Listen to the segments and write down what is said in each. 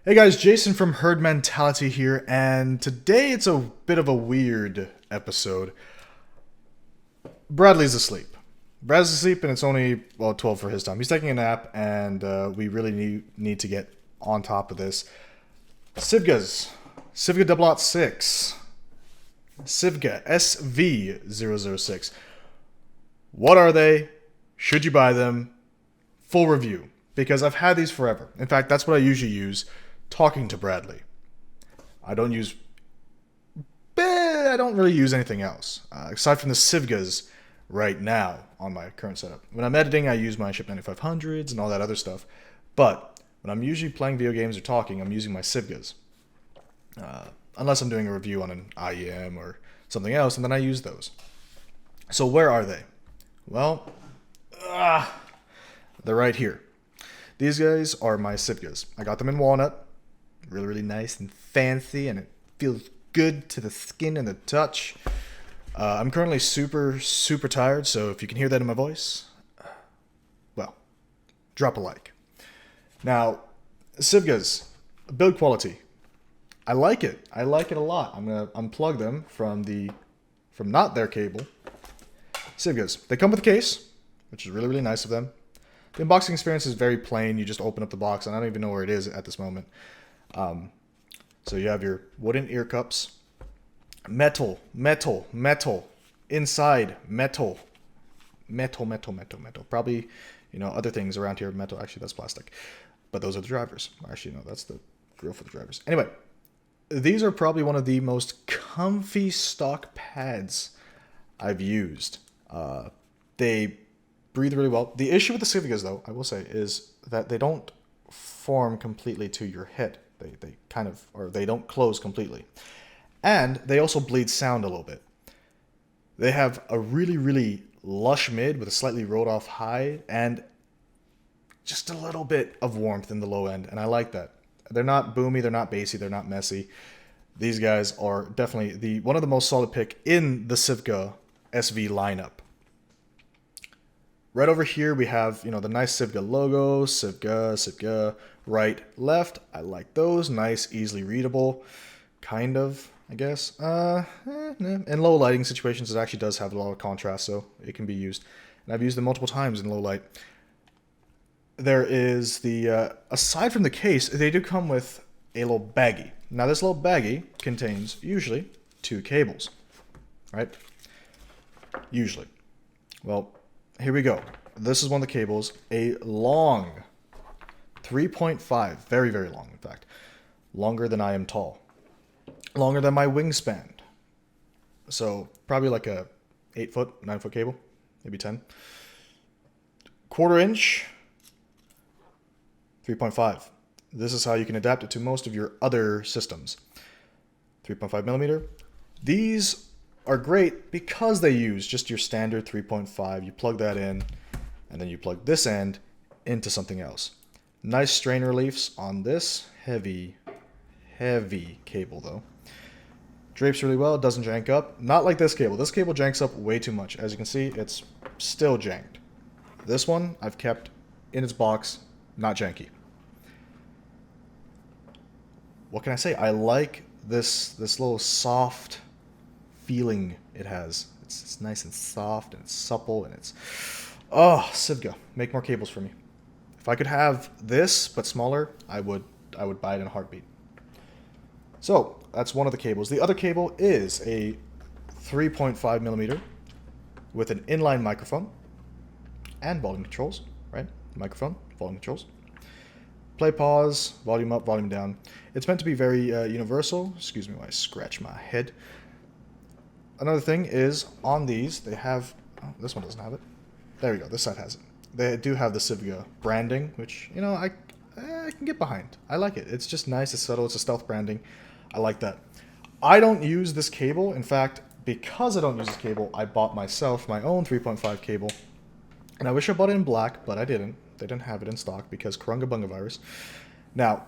Hey guys, Jason from Herd Mentality here, and today it's a bit of a weird episode. Bradley's asleep. Brad's asleep, and it's only, well, 12 for his time. He's taking a nap, and we really need to get on top of this. Sivga 006. Sivga SV006. What are they? Should you buy them? Full review. Because I've had these forever. In fact, that's what I usually use talking to Bradley. I don't really use anything else aside from the Sivgas right now on my current setup. When I'm editing, I use my Ship 9500s and all that other stuff. But when I'm usually playing video games or talking, I'm using my Sivgas. Unless I'm doing a review on an IEM or something else, and then I use those. So where are they? Well, they're right here. These guys are my Sivgas. I got them in walnut. Really, really nice and fancy, and it feels good to the skin and the touch. I'm currently super, super tired, so if you can hear that in my voice, well, drop a like. Now, Sivgas, build quality. I like it. I like it a lot. I'm going to unplug them from not their cable. Sivgas. They come with a case, which is really, really nice of them. The unboxing experience is very plain. You just open up the box, and I don't even know where it is at this moment. So you have your wooden ear cups, metal, inside metal. Probably, other things around here, metal. Actually, that's plastic. But those are the drivers. Actually, no, that's the grill for the drivers. Anyway, these are probably one of the most comfy stock pads I've used. They breathe really well. The issue with the Sivgas, though, I will say, is that they don't form completely to your head. They don't close completely. And they also bleed sound a little bit. They have a really, really lush mid with a slightly rolled off high and just a little bit of warmth in the low end. And I like that. They're not boomy, they're not bassy, they're not messy. These guys are definitely one of the most solid pick in the Sivga SV lineup. Right over here we have, the nice Sivga logo, Sivga, right, left. I like those. Nice, easily readable. Kind of, I guess. In low lighting situations, it actually does have a lot of contrast, so it can be used. And I've used them multiple times in low light. There is aside from the case, they do come with a little baggie. Now this little baggie contains, usually, 2 cables, right? Usually. Well, here we go. This is one of the cables. A long 3.5. Very, very long, in fact. Longer than I am tall. Longer than my wingspan. So, probably like a 8-foot, 9-foot cable. Maybe 10. 1/4 inch. 3.5. This is how you can adapt it to most of your other systems. 3.5 millimeter. These are great because they use just your standard 3.5. You plug that in, and then you plug this end into something else. Nice strain reliefs on this heavy, heavy cable, though. Drapes really well, doesn't jank up. Not like this cable. This cable janks up way too much. As you can see, it's still janked. This one I've kept in its box, not janky. What can I say? I like this little soft feeling it has. It's nice and soft and it's supple and it's... Oh, Sivga, make more cables for me. If I could have this but smaller, I would buy it in a heartbeat. So that's one of the cables. The other cable is a 3.5 millimeter with an inline microphone and volume controls. Right, microphone, volume controls. Play, pause, volume up, volume down. It's meant to be very universal. Excuse me while I scratch my head. Another thing is, on these, they have... Oh, this one doesn't have it. There we go, this side has it. They do have the Sivga branding, which, I can get behind. I like it. It's just nice, it's subtle, it's a stealth branding. I like that. I don't use this cable. In fact, because I don't use this cable, I bought myself my own 3.5 cable. And I wish I bought it in black, but I didn't. They didn't have it in stock because Kurunga Bunga virus. Now,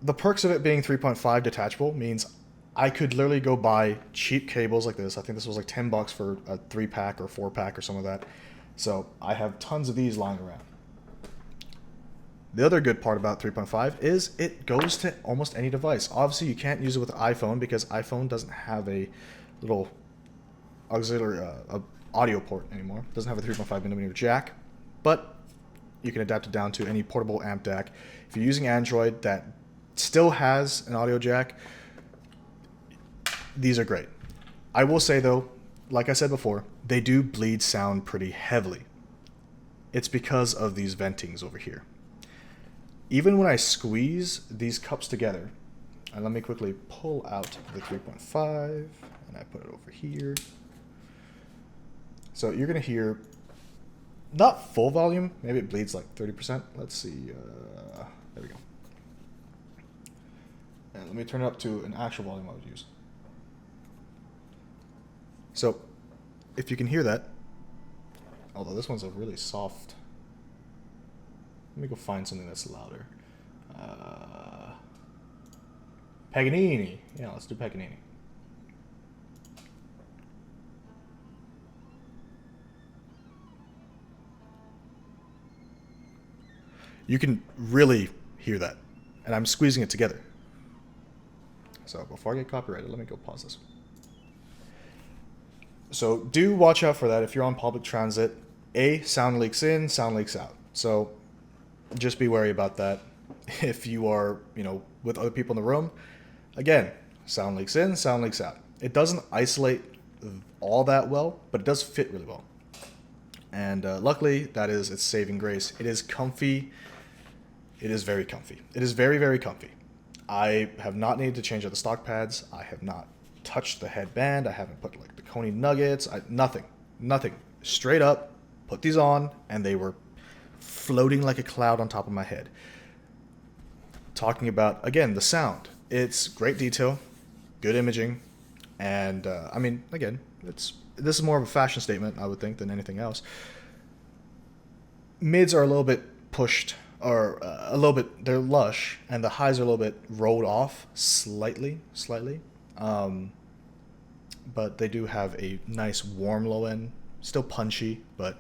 the perks of it being 3.5 detachable means I could literally go buy cheap cables like this. I think this was like $10 for a 3-pack or 4-pack or some of that. So I have tons of these lying around. The other good part about 3.5 is it goes to almost any device. Obviously, you can't use it with iPhone because iPhone doesn't have a little auxiliary audio port anymore. It doesn't have a 3.5mm jack, but you can adapt it down to any portable amp DAC. If you're using Android that still has an audio jack, these are great. I will say though, like I said before, they do bleed sound pretty heavily. It's because of these ventings over here. Even when I squeeze these cups together, and let me quickly pull out the 3.5, and I put it over here. So you're going to hear, not full volume, maybe it bleeds like 30%. Let's see, there we go. And let me turn it up to an actual volume I would use. So if you can hear that, although this one's a really soft, let me go find something that's louder. Paganini. Yeah, let's do Paganini. You can really hear that. And I'm squeezing it together. So before I get copyrighted, let me go pause this. So do watch out for that if you're on public transit. Sound leaks in, sound leaks out. So just be wary about that. If you are, with other people in the room, again, sound leaks in, sound leaks out. It doesn't isolate all that well, but it does fit really well. And luckily, that is its saving grace. It is comfy. It is very comfy. It is very, very comfy. I have not needed to change out the stock pads. I have not touched the headband. I haven't put like the Coney nuggets. Nothing. Straight up, put these on, and they were floating like a cloud on top of my head. Talking about, again, the sound. It's great detail, good imaging, and again, this is more of a fashion statement, I would think, than anything else. Mids are a little bit pushed, or they're lush, and the highs are a little bit rolled off slightly. But they do have a nice warm low end, still punchy, but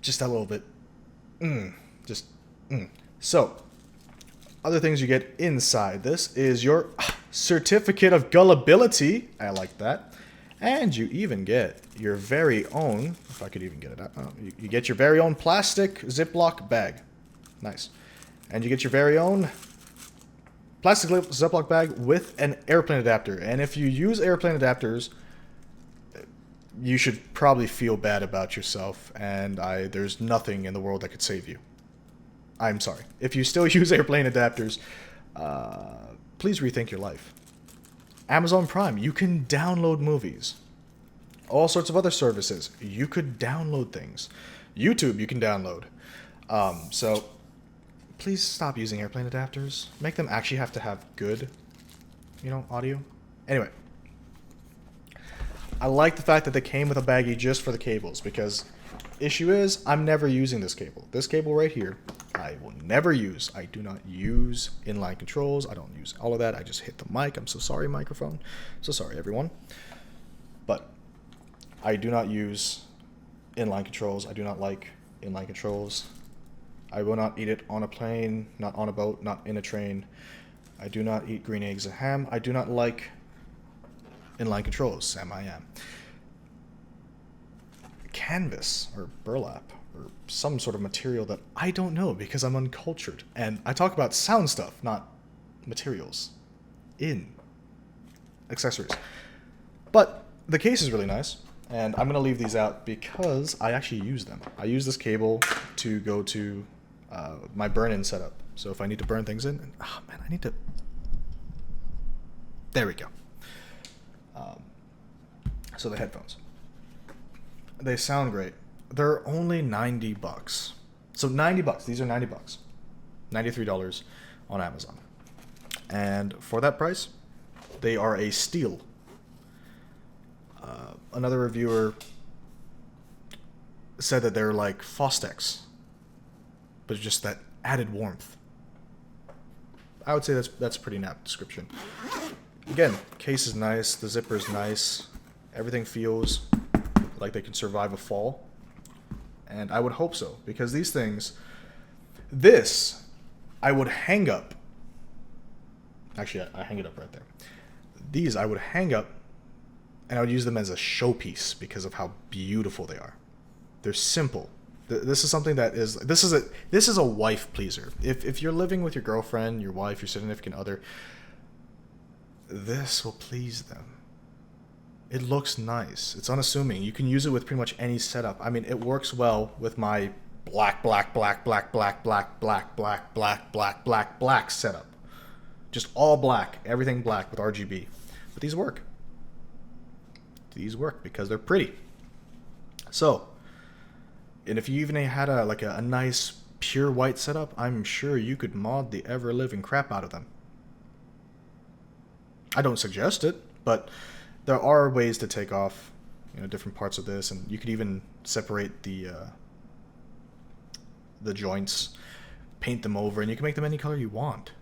just that little bit, So, other things you get inside this is your certificate of gullibility. I like that. And you even get your very own, if I could even get it out, you get your very own plastic Ziploc bag. Nice. And you get your very own plastic Ziploc bag with an airplane adapter. And if you use airplane adapters, you should probably feel bad about yourself. And there's nothing in the world that could save you. I'm sorry. If you still use airplane adapters, please rethink your life. Amazon Prime, you can download movies. All sorts of other services, you could download things. YouTube, you can download. So please stop using airplane adapters. Make them actually have to have good, audio. Anyway, I like the fact that they came with a baggie just for the cables, because issue is I'm never using this cable. This cable right here, I will never use. I do not use inline controls. I don't use all of that. I just hit the mic. I'm so sorry, microphone. So sorry, everyone. But I do not use inline controls. I do not like inline controls. I will not eat it on a plane, not on a boat, not in a train. I do not eat green eggs and ham. I do not like inline controls. Sam, I am. Canvas or burlap or some sort of material that I don't know because I'm uncultured. And I talk about sound stuff, not materials in accessories. But the case is really nice, and I'm going to leave these out because I actually use them. I use this cable to go to my burn-in setup. So if I need to burn things in, I need to... There we go. So the headphones. They sound great. They're only $90. So $90. These are $90. $93 on Amazon. And for that price, they are a steal. Another reviewer said that they're like Fostex, but just that added warmth. I would say that's a pretty apt description. Again, case is nice. The zipper is nice. Everything feels like they can survive a fall. And I would hope so, because these things, This, I would hang up. Actually, I hang it up right there. These I would hang up, and I would use them as a showpiece because of how beautiful they are. They're simple. This is something that is this is a wife pleaser. If you're living with your girlfriend, your wife, your significant other, this will please them. It looks nice. It's unassuming. You can use it with pretty much any setup. I mean, it works well with my black setup. Just all black, everything black with RGB. But these work. These work because they're pretty. So, and if you even had a nice pure white setup, I'm sure you could mod the ever-living crap out of them. I don't suggest it, but there are ways to take off, different parts of this, and you could even separate the joints, paint them over, and you can make them any color you want.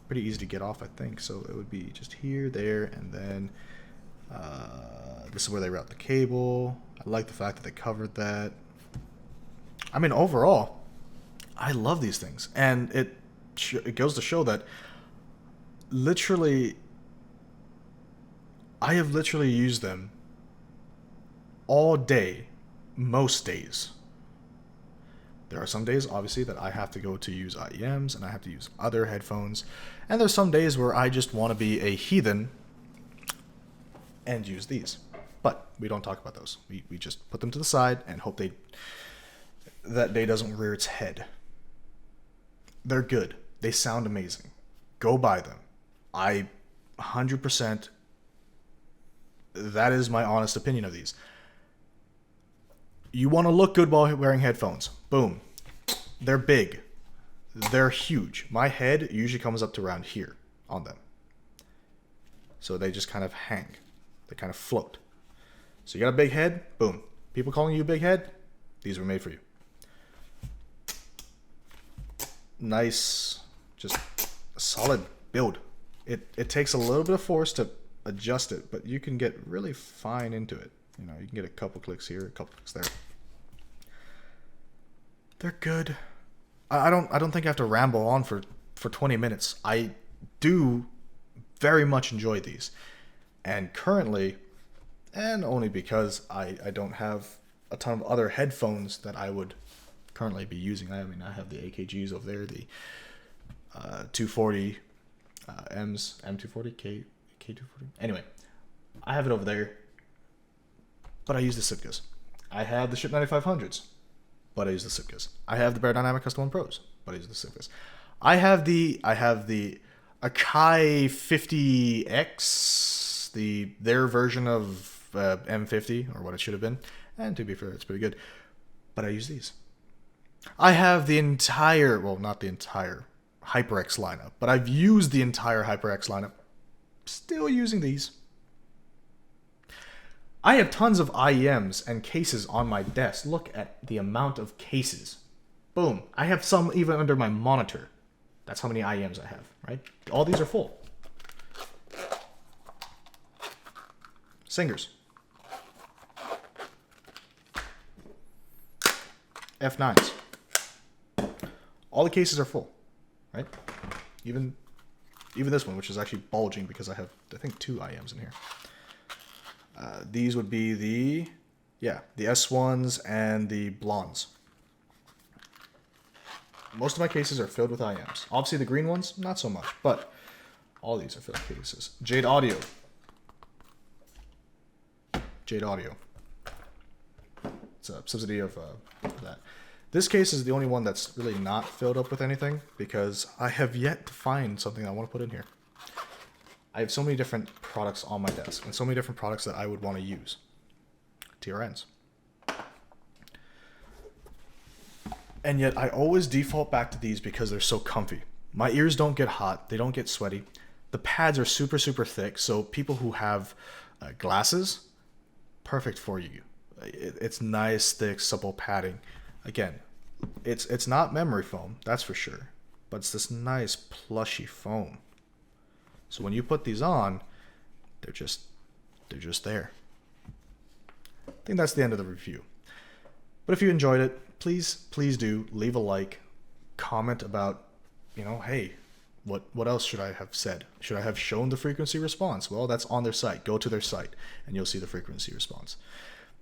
Pretty easy to get off, I think. So it would be just here, there, and then this is where they route the cable. I like the fact that they covered that. I mean, overall, I love these things, and it goes to show that I have literally used them all day, most days. There are some days, obviously, that I have to go to use IEMs, and I have to use other headphones, and there's some days where I just want to be a heathen and use these. But we don't talk about those. We just put them to the side and hope that day doesn't rear its head. They're good. They sound amazing. Go buy them. 100%, that is my honest opinion of these. You want to look good while wearing headphones. Boom. They're big. They're huge. My head usually comes up to around here on them. So they just kind of hang. They kind of float. So you got a big head? Boom. People calling you a big head? These were made for you. Nice, just a solid build. It takes a little bit of force to adjust it, but you can get really fine into it. You can get a couple clicks here, a couple clicks there. They're good. I don't think I have to ramble on for 20 minutes. I do very much enjoy these. And currently, and only because I don't have a ton of other headphones that I would currently be using. I have the AKGs over there, the 240 M's, M240, K240. Anyway, I have it over there, but I use the Sivgas. I have the Ship 9500s, but I use the Sivgas. I have the Bear Dynamic Custom 1 Pros, but I use the Sivgas. I have the Akai 50X, their version of M50, or what it should have been, and to be fair, it's pretty good, but I use these. I have the entire, well, not the entire HyperX lineup, but I've used the entire HyperX lineup. Still using these. I have tons of IEMs and cases on my desk. Look at the amount of cases. Boom. I have some even under my monitor. That's how many IEMs I have, right? All these are full. Singers. F9s. All the cases are full, right? Even this one, which is actually bulging because I have, I think, 2 IEMs in here. These would be the S1s and the blondes. Most of my cases are filled with IEMs. Obviously, the green ones, not so much, but all these are filled with cases. Jade Audio. Jade Audio. It's a subsidy of that. This case is the only one that's really not filled up with anything because I have yet to find something I want to put in here. I have so many different products on my desk and so many different products that I would want to use. TRNs. And yet I always default back to these because they're so comfy. My ears don't get hot. They don't get sweaty. The pads are super, super thick. So people who have glasses, perfect for you. It's nice, thick, supple padding. Again, it's not memory foam, that's for sure. But it's this nice plushy foam. So when you put these on, they're just there. I think that's the end of the review. But if you enjoyed it, please do leave a like, comment about, hey, what else should I have said? Should I have shown the frequency response? Well, that's on their site. Go to their site and you'll see the frequency response.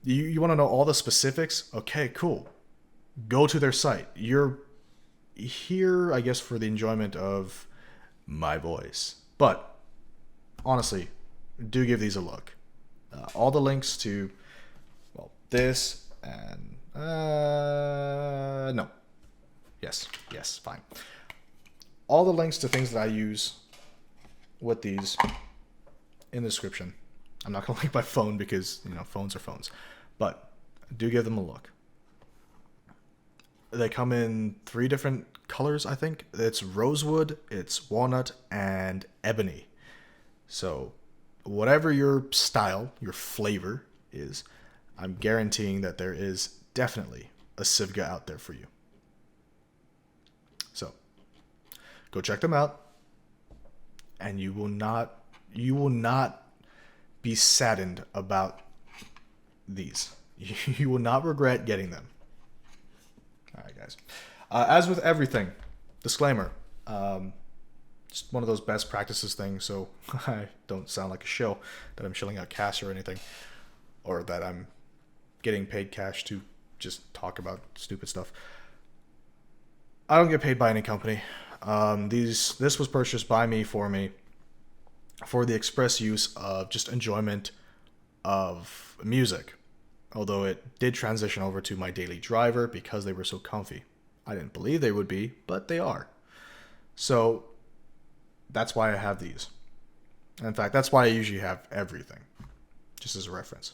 You want to know all the specifics? Okay, cool. Go to their site. You're here, I guess, for the enjoyment of my voice. But honestly, do give these a look. All the links to, well, this and no. Yes, fine. All the links to things that I use with these in the description. I'm not going to link my phone because, phones are phones. But do give them a look. They come in 3 different colors, I think. It's rosewood, it's walnut, and ebony. So whatever your style, your flavor is, I'm guaranteeing that there is definitely a Sivga out there for you. So go check them out, and you will not be saddened about these. You will not regret getting them. All right, guys. As with everything, disclaimer, just one of those best practices things, so I don't sound like a shill that I'm shilling out cash or anything, or that I'm getting paid cash to just talk about stupid stuff. I don't get paid by any company. This was purchased by me for the express use of just enjoyment of music. Although it did transition over to my daily driver because they were so comfy. I didn't believe they would be, but they are. So that's why I have these. In fact, that's why I usually have everything, just as a reference.